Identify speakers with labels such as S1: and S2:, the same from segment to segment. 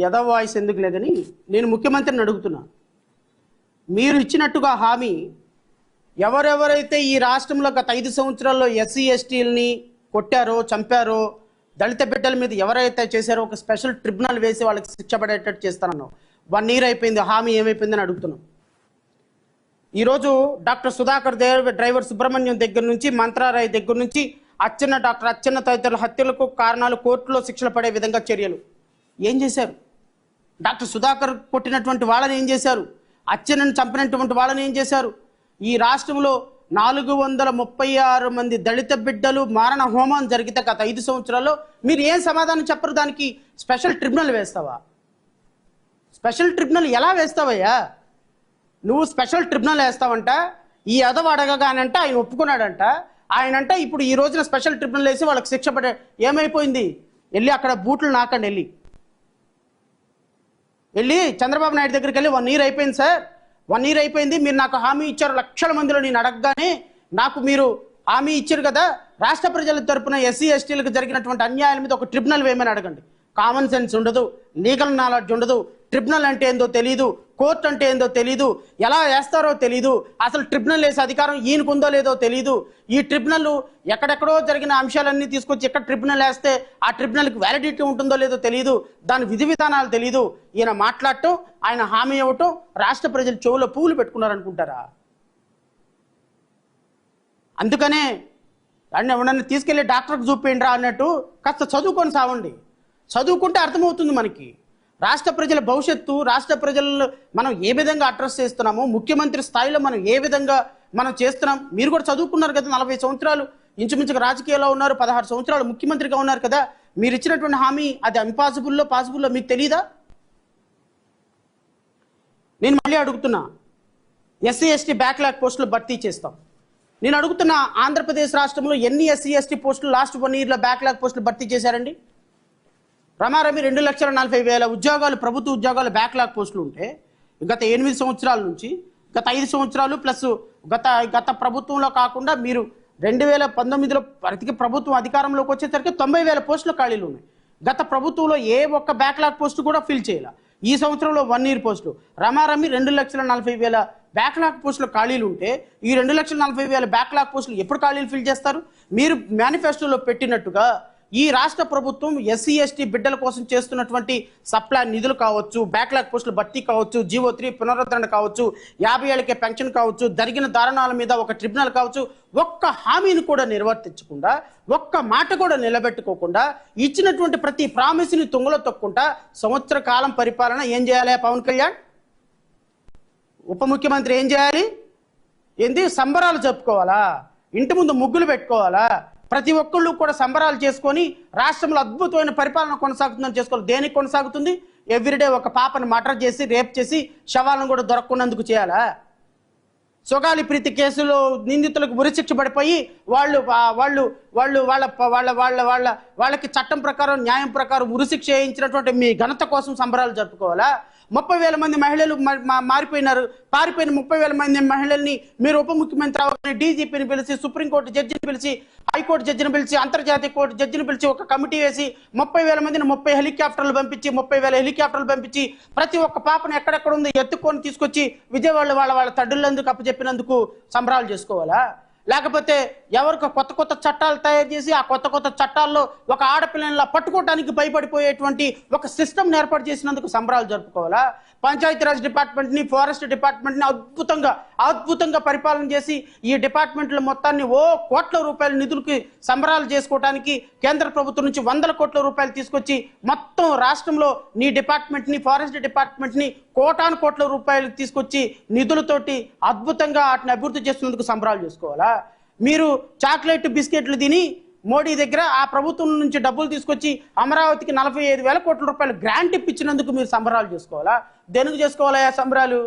S1: యదవ voice ఎందుకు లేదని నేను ముఖ్యమంత్రిని అడుగుతున్నా. మీరు ఇచ్చినట్టుగా హామీ ఎవరెవరైతే ఈ రాష్ట్రంలో గత 5 సంవత్సరాల్లో ఎస్సీ ఎస్టీలని కొట్టారో చంపారో దళిత బిడ్డల మీద ఎవరైతే చేశారో ఒక స్పెషల్ ట్రిబ్యునల్ వేసి వాళ్ళకి శిక్ష పడేటట్టు చేస్తానన్నా 1 year అయిపోయింది, హామీ ఏమైపోయిందని అడుగుతున్నాం. ఈరోజు డాక్టర్ సుధాకర్ డ్రైవర్ సుబ్రహ్మణ్యం దగ్గర నుంచి మంత్రారాయ్ దగ్గర నుంచి డాక్టర్ అచ్చెన్న తదితరుల హత్యలకు కారణాలు కోర్టులో శిక్షలు పడే విధంగా చర్యలు ఏం చేశారు? డాక్టర్ సుధాకర్ కొట్టినటువంటి వాళ్ళని ఏం చేశారు? అచ్చెన్నను చంపినటువంటి వాళ్ళని ఏం చేశారు? ఈ రాష్ట్రంలో 436 మంది దళిత బిడ్డలు మారణ హోమం జరిగితే గత 5 సంవత్సరాల్లో మీరు ఏం సమాధానం చెప్పరు? దానికి స్పెషల్ ట్రిబ్యునల్ వేస్తావా? స్పెషల్ ట్రిబ్యునల్ ఎలా వేస్తావయ్యా? నువ్వు స్పెషల్ ట్రిబ్యునల్ వేస్తావంట. ఈ అదవ అడగగానంట ఆయన ఒప్పుకున్నాడంట. ఆయనంట ఇప్పుడు ఈ రోజున స్పెషల్ ట్రిబ్యునల్ వేసి వాళ్ళకి శిక్ష పడే ఏమైపోయింది? వెళ్ళి అక్కడ బూట్లు నాకండి, వెళ్ళి చంద్రబాబు నాయుడు దగ్గరికి వెళ్ళి 1 year అయిపోయింది సార్, 1 year అయిపోయింది, మీరు నాకు హామీ ఇచ్చారు, లక్షల మందిలో నేను అడగగానే నాకు మీరు హామీ ఇచ్చారు కదా, రాష్ట్ర ప్రజల తరపున ఎస్సీ ఎస్టీలకు జరిగినటువంటి అన్యాయాల మీద ఒక ట్రిబ్యునల్ వేయమని అడగండి. కామన్ సెన్స్ ఉండదు, లీగల్ నాలెడ్జ్ ఉండదు, ట్రిబ్యునల్ అంటే ఏందో తెలీదు, కోర్టు అంటే ఏందో తెలీదు, ఎలా వేస్తారో తెలీదు, అసలు ట్రిబ్యునల్ వేసే అధికారం ఈయనకుందో లేదో తెలీదు. ఈ ట్రిబ్యునల్ ఎక్కడెక్కడో జరిగిన అంశాలన్నీ తీసుకొచ్చి ఎక్కడ ట్రిబ్యునల్ వేస్తే ఆ ట్రిబ్యునల్కి వ్యాలిడిటీ ఉంటుందో లేదో తెలీదు, దాని విధి విధానాలు తెలీదు. ఈయన మాట్లాడటం, ఆయన హామీ ఇవ్వటం, రాష్ట్ర ప్రజలు చెవులో పువ్వులు పెట్టుకున్నారనుకుంటారా? అందుకనే ఎవరన్నా తీసుకెళ్ళి డాక్టర్కి చూపేయండిరా అన్నట్టు కాస్త చదువుకొని సావండి. చదువుకుంటే అర్థమవుతుంది మనకి రాష్ట్ర ప్రజల భవిష్యత్తు, రాష్ట్ర ప్రజలు మనం ఏ విధంగా అడ్రస్ చేస్తున్నామో, ముఖ్యమంత్రి స్థాయిలో మనం ఏ విధంగా మనం చేస్తున్నాం. మీరు కూడా చదువుకున్నారు కదా, 40 సంవత్సరాలు ఇంచుమించుగా రాజకీయాల్లో ఉన్నారు, 16 సంవత్సరాలు ముఖ్యమంత్రిగా ఉన్నారు కదా, మీరు ఇచ్చినటువంటి హామీ అది ఇంపాసిబుల్లో పాసిబుల్లో మీకు తెలీదా? నేను మళ్ళీ అడుగుతున్నా, ఎస్సీ ఎస్టీ బ్యాక్లాగ్ పోస్టులు భర్తీ చేస్తాం. నేను అడుగుతున్నా, ఆంధ్రప్రదేశ్ రాష్ట్రంలో ఎన్ని ఎస్సీ ఎస్టీ పోస్టులు లాస్ట్ 1 yearలో బ్యాక్లాగ్ పోస్టులు భర్తీ చేశారండి? రమారమి 2,40,000 ఉద్యోగాలు, ప్రభుత్వ ఉద్యోగాలు బ్యాక్లాగ్ పోస్టులు ఉంటే గత 8 సంవత్సరాల నుంచి, గత 5 సంవత్సరాలు ప్లస్ గత ప్రభుత్వంలో కాకుండా మీరు 2019లో ప్రతి ప్రభుత్వం అధికారంలోకి వచ్చేసరికి 90,000 పోస్టులు ఖాళీలు ఉన్నాయి. గత ప్రభుత్వంలో ఏ ఒక్క బ్యాక్లాగ్ పోస్టు కూడా ఫిల్ చేయాల. ఈ సంవత్సరంలో 1 year పోస్టు రమారమి 2,40,000 బ్యాక్లాగ్ పోస్టులు ఖాళీలు ఉంటే ఈ 2,40,000 బ్యాక్లాగ్ పోస్టులు ఎప్పుడు ఖాళీలు ఫిల్ చేస్తారు? మీరు మేనిఫెస్టోలో పెట్టినట్టుగా ఈ రాష్ట్ర ప్రభుత్వం ఎస్సీ ఎస్టీ బిడ్డల కోసం చేస్తున్నటువంటి సప్లై నిధులు కావచ్చు, బ్యాక్లాగ్ పోస్టులు భర్తీ కావచ్చు, జీవో 3 పునరుద్ధరణ కావచ్చు, 50 ఏళ్ళకే పెన్షన్ కావచ్చు, జరిగిన దారుణాల మీద ఒక ట్రిబ్యునల్ కావచ్చు, ఒక్క హామీని కూడా నిర్వర్తించకుండా, ఒక్క మాట కూడా నిలబెట్టుకోకుండా, ఇచ్చినటువంటి ప్రతి ప్రామిస్ని తుంగలో తొక్కుంటా సంవత్సర కాలం పరిపాలన ఏం చేయాలి పవన్ కళ్యాణ్? ఉప ముఖ్యమంత్రి ఏం చేయాలి? ఏంది సంబరాలు జరుపుకోవాలా? ఇంటి ముందు ముగ్గులు పెట్టుకోవాలా? ప్రతి ఒక్కళ్ళు కూడా సంబరాలు చేసుకొని రాష్ట్రంలో అద్భుతమైన పరిపాలన కొనసాగుతుందని చేసుకోవాలి. దేనికి కొనసాగుతుంది? ఎవ్రీడే ఒక పాపను మర్డర్ చేసి, రేప్ చేసి, శవాలను కూడా దొరకకున్నందుకు చేయాలా? సొగాలి ప్రీతి కేసులో నిందితులకు ఉరిశిక్ష పడిపోయి వాళ్ళకి చట్టం ప్రకారం, న్యాయం ప్రకారం ఉరిశిక్ష వేయించినటువంటి మీ ఘనత కోసం సంబరాలు జరుపుకోవాలా? 30,000 మంది మహిళలు మారిపోయినారు. పారిపోయిన 30,000 మంది మహిళల్ని మీరు ఉప ముఖ్యమంత్రి అవగానే డీజీపీని పిలిచి, సుప్రీంకోర్టు జడ్జిని పిలిచి, హైకోర్టు జడ్జిని పిలిచి, అంతర్జాతీయ కోర్టు జడ్జిని పిలిచి ఒక కమిటీ వేసి 30,000 మందిని 30 హెలికాప్టర్లు పంపించి, 30,000 హెలికాప్టర్లు పంపించి ప్రతి ఒక్క పాపను ఎక్కడెక్కడ ఉందో ఎత్తుకొని తీసుకొచ్చి విజయవాడలో వాళ్ళ తడ్డులందుకు అప్పచెప్పినందుకు సంబరాలు చేసుకోవాలా? లేకపోతే ఎవరికి కొత్త చట్టాలు తయారు చేసి ఆ కొత్త చట్టాల్లో ఒక ఆడపిల్లల పట్టుకోవడానికి భయపడిపోయేటువంటి ఒక సిస్టమ్ ఏర్పాటు చేసినందుకు సంబరాలు జరుపుకోవాలా? పంచాయతీరాజ్ డిపార్ట్మెంట్ని, ఫారెస్ట్ డిపార్ట్మెంట్ని అద్భుతంగా పరిపాలన చేసి ఈ డిపార్ట్మెంట్ల మొత్తాన్ని కోట్ల రూపాయల నిధులకి సంబరాలు చేసుకోవడానికి కేంద్ర ప్రభుత్వం నుంచి 100 కోట్ల రూపాయలు తీసుకొచ్చి మొత్తం రాష్ట్రంలో నీ డిపార్ట్మెంట్ని, ఫారెస్ట్ డిపార్ట్మెంట్ని కోట్ల రూపాయలు తీసుకొచ్చి నిధులతోటి అద్భుతంగా వాటిని అభివృద్ధి చేస్తున్నందుకు సంబరాలు చేసుకోవాలా? మీరు చాక్లెట్ బిస్కెట్లు తిని మోడీ దగ్గర ఆ ప్రభుత్వం నుంచి డబ్బులు తీసుకొచ్చి అమరావతికి 45,000 కోట్ల రూపాయలు గ్రాంట్ ఇప్పించినందుకు మీరు సంబరాలు చేసుకోవాలా? దేనికి చేసుకోవాలా సంబరాలు?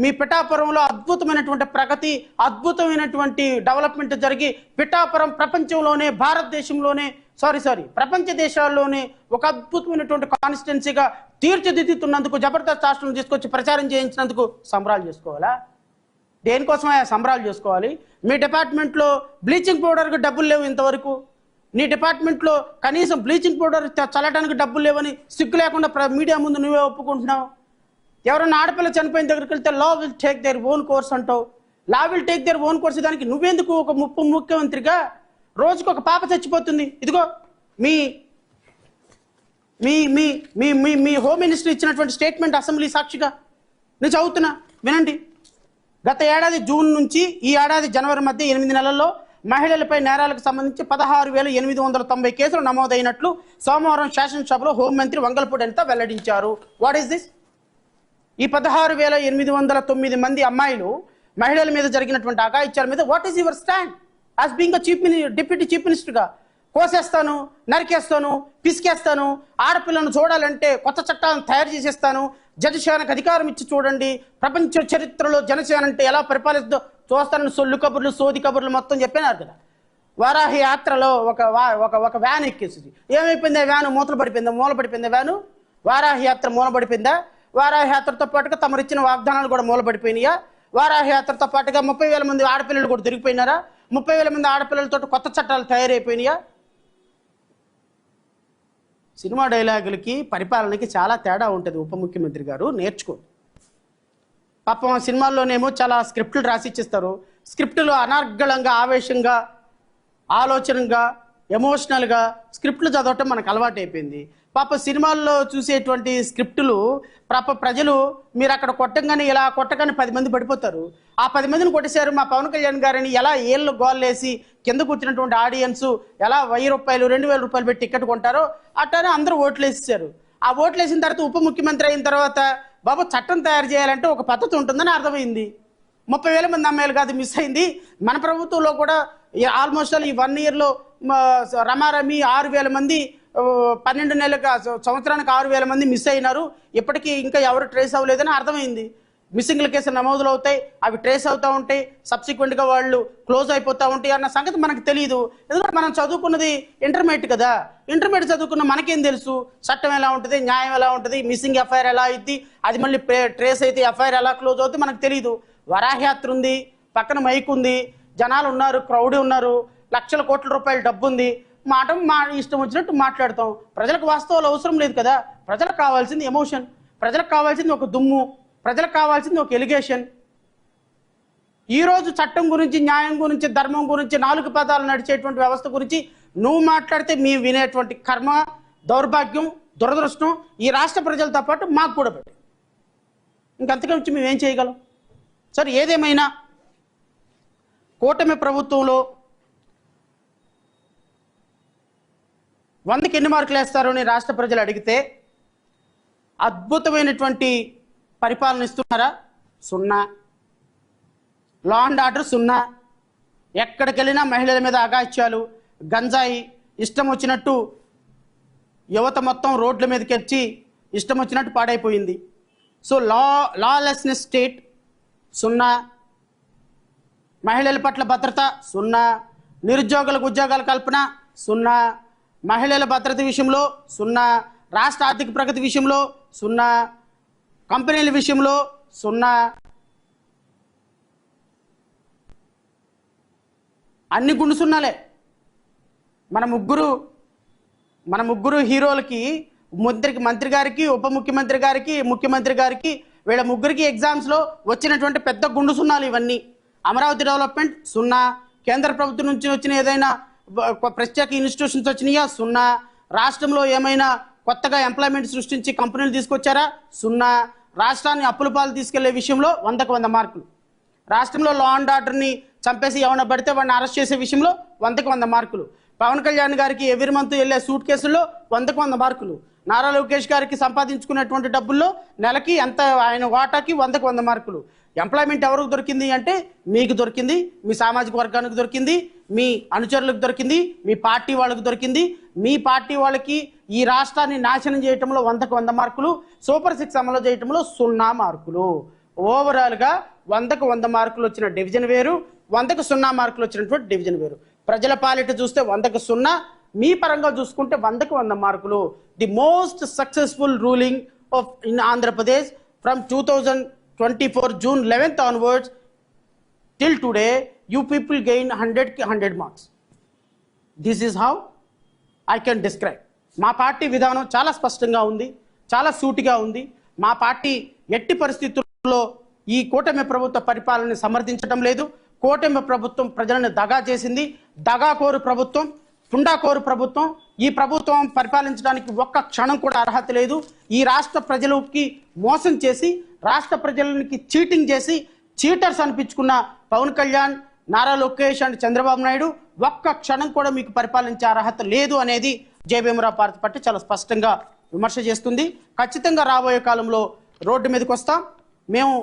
S1: మీ పిఠాపురంలో అద్భుతమైనటువంటి ప్రగతి, అద్భుతమైనటువంటి డెవలప్మెంట్ జరిగి పిఠాపురం ప్రపంచంలోనే, భారతదేశంలోనే, ప్రపంచ దేశాల్లోనే ఒక అద్భుతమైనటువంటి కాన్స్టిట్యున్సీగా తీర్చిదిద్దుతున్నందుకు, జబర్దస్త్ రాష్ట్రం తీసుకొచ్చి ప్రచారం చేయించినందుకు సంబరాలు చేసుకోవాలా? దేనికోసం సంబరాలు చేసుకోవాలి? మీ డిపార్ట్మెంట్లో బ్లీచింగ్ పౌడర్కి డబ్బులు లేవు ఇంతవరకు. నీ డిపార్ట్మెంట్లో కనీసం బ్లీచింగ్ పౌడర్ చల్లడానికి డబ్బులు లేవని సిగ్గు లేకుండా మీడియా ముందు నువ్వే ఒప్పుకుంటున్నావు. ఎవరైనా ఆడపిల్ల చనిపోయిన దగ్గరికి వెళ్తే law will take their own course అంటావు. Law will take their own course. దానికి నువ్వెందుకు ఒక ముఖ్యమంత్రిగా రోజుకు ఒక పాప చచ్చిపోతుంది? ఇదిగో మీ మీ మీ మీ మీ మీ హోమ్ మినిస్టర్ ఇచ్చినటువంటి స్టేట్మెంట్ అసెంబ్లీ సాక్షిగా నేను చదువుతున్నా, వినండి. గత ఏడాది జూన్ నుంచి ఈ ఏడాది జనవరి మధ్య 8 నెలల్లో మహిళలపై నేరాలకు సంబంధించి 16,890 కేసులు నమోదైనట్లు సోమవారం శాసనసభలో హోంమంత్రి వంగలపూడి అనిత వెల్లడించారు. What is this? ఈ 16,809 మంది అమ్మాయిలు మహిళల మీద జరిగినటువంటి అఘాయిత్యాల మీద what is your stand as being deputy chief మినిస్టర్గా? కోసేస్తాను, నరికేస్తాను, పిసికేస్తాను, ఆడపిల్లను చూడాలంటే కొత్త చట్టాలను తయారు చేసేస్తాను, జనసేనకు అధికారం ఇచ్చి చూడండి, ప్రపంచ చరిత్రలో జనసేన అంటే ఎలా పరిపాలిస్తుందో చూస్తానని సొల్లు కబుర్లు సోది కబుర్లు మొత్తం చెప్పినారు కదా. వారాహి యాత్రలో ఒక వ్యాన్ ఎక్కేసింది. ఏమైపోయింది? వ్యాన్ మూల పడిపోయిందా వ్యాను? వారాహి యాత్ర మూలపడిపోయిందా? వారాహి యాత్రతో పాటుగా తమరు ఇచ్చిన వాగ్దానాలు కూడా మూలపడిపోయినాయా? వారాహి యాత్రతో పాటుగా 30,000 మంది ఆడపిల్లలు కూడా దొరికిపోయినారా? 30,000 మంది ఆడపిల్లలతో కొత్త చట్టాలు తయారైపోయినాయా? సినిమా డైలాగులకి పరిపాలనకి చాలా తేడా ఉంటుంది. ఉప ముఖ్యమంత్రి గారు నేర్చుకోండి. పాపం సినిమాల్లోనేమో చాలా స్క్రిప్టులు రాసిచ్చిస్తారు. స్క్రిప్టులు అనర్గళంగా, ఆవేశంగా, ఆలోచనగా, ఎమోషనల్గా స్క్రిప్టులు చదవటం మనకు అలవాటు అయిపోయింది. పాప సినిమాల్లో చూసేటువంటి స్క్రిప్టులు ప్రజలు మీరు అక్కడ కొట్టంగానే ఇలా కొట్టగానే 10 మంది పడిపోతారు. ఆ 10 మందిని కొట్టేశారు మా పవన్ కళ్యాణ్ గారిని ఎలా ఏళ్ళు గోల్లేసి కింద కూర్చున్నటువంటి ఆడియన్స్ ఎలా 1,000 రూపాయలు 2,000 రూపాయలు పెట్టి టికెట్ కొంటారో అట్లానే అందరూ ఓట్లు వేసేసారు. ఆ ఓట్లు వేసిన తర్వాత ఉప ముఖ్యమంత్రి అయిన తర్వాత బాబు చట్టం తయారు చేయాలంటే ఒక పద్ధతి ఉంటుందని అర్థమైంది. 30,000 మంది అమ్మాయిలు కాదు మిస్ అయింది. మన ప్రభుత్వంలో కూడా ఆల్మోస్ట్ ఈ 1 ఇయర్లో రమారమి 6,000 మంది 12 నెలలకు సంవత్సరానికి 6,000 మంది మిస్ అయినారు. ఇప్పటికీ ఇంకా ఎవరు ట్రేస్ అవ్వలేదని అర్థమైంది. మిస్సింగ్ల కేసులు నమోదులు అవుతాయి, అవి ట్రేస్ అవుతూ ఉంటాయి, సబ్సిక్వెంట్గా వాళ్ళు క్లోజ్ అయిపోతూ ఉంటాయి అన్న సంగతి మనకు తెలియదు. ఎందుకంటే మనం చదువుకున్నది ఇంటర్మీడియట్ కదా. ఇంటర్మీడియట్ చదువుకున్న మనకేం తెలుసు చట్టం ఎలా ఉంటుంది, న్యాయం ఎలా ఉంటుంది, మిస్సింగ్ ఎఫ్ఐఆర్ ఎలా అయింది, అది మళ్ళీ ట్రేస్ అయితే ఎఫ్ఐఆర్ ఎలా క్లోజ్ అవుతుంది మనకు తెలియదు. వరాహయాత్ర ఉంది, పక్కన మైక్ ఉంది, జనాలు ఉన్నారు, క్రౌడ్ ఉన్నారు, లక్షల కోట్ల రూపాయల డబ్బు ఉంది, మా ఇష్టం వచ్చినట్టు మాట్లాడతాం. ప్రజలకు వాస్తవాలు అవసరం లేదు కదా. ప్రజలకు కావాల్సింది ఎమోషన్, ప్రజలకు కావాల్సింది ఒక దుమ్ము, ప్రజలకు కావాల్సింది ఒక ఎలిగేషన్. ఈరోజు చట్టం గురించి, న్యాయం గురించి, ధర్మం గురించి 4 పదాలు నడిచేటువంటి వ్యవస్థ గురించి నువ్వు మాట్లాడితే మీ వినేటువంటి కర్మ, దౌర్భాగ్యం, దురదృష్టం ఈ రాష్ట్ర ప్రజలతో పాటు మాకు కూడా పెట్టి ఇంకంతకుమించి మేమేం చేయగలం? సరే, ఏదేమైనా కూటమి ప్రభుత్వంలో 100కి ఎన్ని మార్కులు వేస్తారు అని రాష్ట్ర ప్రజలు అడిగితే అద్భుతమైనటువంటి పరిపాలన ఇస్తున్నారా? 0. Law and order 0. ఎక్కడికి వెళ్ళినా మహిళల మీద అఘాయిత్యాలు, గంజాయి, ఇష్టం వచ్చినట్టు యువత మొత్తం రోడ్ల మీదకి వచ్చి ఇష్టం వచ్చినట్టు పాడైపోయింది. So lawlessness state 0. మహిళల పట్ల భద్రత 0. నిరుద్యోగులకు ఉద్యోగాల కల్పన 0. మహిళల భద్రత విషయంలో 0. రాష్ట్ర ఆర్థిక ప్రగతి విషయంలో 0. కంపెనీల విషయంలో 0. అన్ని గుండు సున్నాలే. మన ముగ్గురు హీరోలకి, మంత్రి గారికి, ఉప ముఖ్యమంత్రి గారికి, ముఖ్యమంత్రి గారికి, వీళ్ళ ముగ్గురికి ఎగ్జామ్స్లో వచ్చినటువంటి పెద్ద గుండు సున్నాలు ఇవన్నీ. అమరావతి డెవలప్మెంట్ 0. కేంద్ర ప్రభుత్వం నుంచి వచ్చిన ఏదైనా ప్రత్యేక ఇన్స్టిట్యూషన్స్ వచ్చినాయా? 0. రాష్ట్రంలో ఏమైనా కొత్తగా ఎంప్లాయ్మెంట్ సృష్టించి కంపెనీలు తీసుకొచ్చారా? 0. రాష్ట్రాన్ని అప్పుల పాలు తీసుకెళ్లే విషయంలో 100కి 100 మార్కులు. రాష్ట్రంలో లా అండ్ ఆర్డర్ని చంపేసి ఎవరైనా పడితే వాడిని అరెస్ట్ చేసే విషయంలో 100కి 100 మార్కులు. పవన్ కళ్యాణ్ గారికి ఎవ్రీ మంత్ వెళ్ళే సూట్ కేసుల్లో 100కి 100 మార్కులు. నారా లోకేష్ గారికి సంపాదించుకున్నటువంటి డబ్బుల్లో నెలకి ఎంత ఆయన వాటాకి 100కి 100 మార్కులు. ఎంప్లాయ్మెంట్ ఎవరికి దొరికింది అంటే మీకు దొరికింది, మీ సామాజిక వర్గానికి దొరికింది, మీ అనుచరులకు దొరికింది, మీ పార్టీ వాళ్ళకి దొరికింది. మీ పార్టీ వాళ్ళకి ఈ రాష్ట్రాన్ని నాశనం చేయటంలో 100కి 100 మార్కులు, సూపర్ 6 అమలు చేయటంలో 0 మార్కులు. ఓవరాల్గా 100కి 100 మార్కులు వచ్చిన డివిజన్ వేరు, 100కి 0 మార్కులు వచ్చినటువంటి డివిజన్ వేరు. ప్రజల పాలిట చూస్తే 100కి 0, మీ పరంగా చూసుకుంటే 100కి 100 మార్కులు. The most successful ruling of in Andhra Pradesh from 2024 June 11th onwards till today, you people gain 100కి 100 marks. This is how I can describe. మా పార్టీ విధానం చాలా స్పష్టంగా ఉంది, చాలా సూటిగా ఉంది. మా పార్టీ ఎట్టి పరిస్థితుల్లో ఈ కూటమి ప్రభుత్వ పరిపాలనని సమర్థించడం లేదు. కూటమి ప్రభుత్వం ప్రజలను దగా చేసింది. దగాకోరు ప్రభుత్వం, పుండాకోరు ప్రభుత్వం. ఈ ప్రభుత్వం పరిపాలించడానికి ఒక్క క్షణం కూడా అర్హత లేదు. ఈ రాష్ట్ర ప్రజలకి మోసం చేసి, రాష్ట్ర ప్రజలకి చీటింగ్ చేసి, చీటర్స్ అనిపించుకున్న పవన్ కళ్యాణ్, నారా లోకేష్ అండ్ చంద్రబాబు నాయుడు ఒక్క క్షణం కూడా మీకు పరిపాలించే అర్హత లేదు అనేది జేబీఎంరావు పార్టీ చాలా స్పష్టంగా విమర్శ చేస్తుంది. ఖచ్చితంగా రాబోయే కాలంలో రోడ్డు మీదకి వస్తాం. మేము